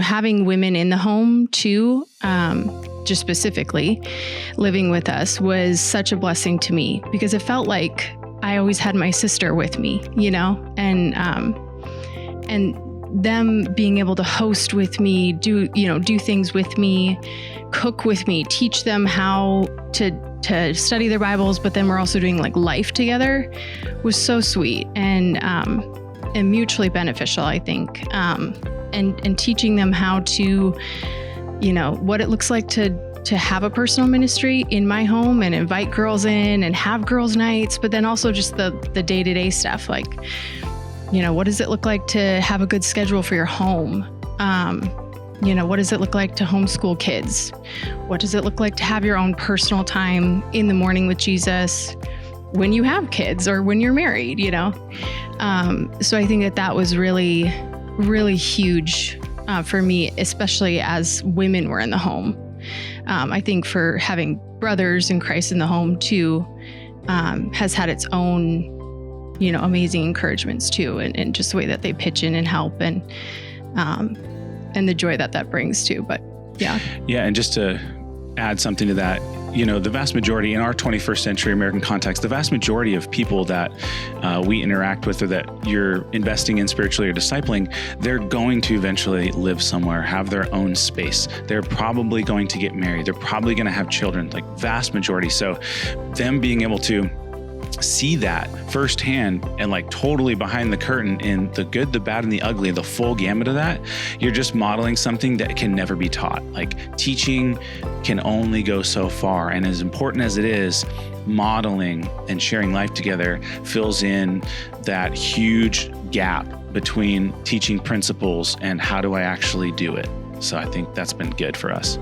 having women in the home too, just specifically living with us was such a blessing to me, because it felt like I always had my sister with me, and them being able to host with me, do things with me, cook with me, teach them how to study their Bibles, but then we're also doing like life together, was so sweet and mutually beneficial, I think. And teaching them how to, what it looks like to have a personal ministry in my home and invite girls in and have girls' nights, but then also just the day-to-day stuff. Like, what does it look like to have a good schedule for your home? What does it look like to homeschool kids? What does it look like to have your own personal time in the morning with Jesus when you have kids or when you're married, So I think that was really, really huge for me, especially as women were in the home. I think for having brothers in Christ in the home too, has had its own, amazing encouragements too, and just the way that they pitch in and help, and the joy that brings too. But yeah. Yeah. And just to add something to that, the vast majority in our 21st century American context, the vast majority of people that we interact with or that you're investing in spiritually or discipling, they're going to eventually live somewhere, have their own space. They're probably going to get married. They're probably going to have children, like vast majority. So them being able to see that firsthand and like totally behind the curtain in the good, the bad, and the ugly, the full gamut of that, you're just modeling something that can never be taught. Like teaching can only go so far. And as important as it is, modeling and sharing life together fills in that huge gap between teaching principles and how do I actually do it. So I think that's been good for us.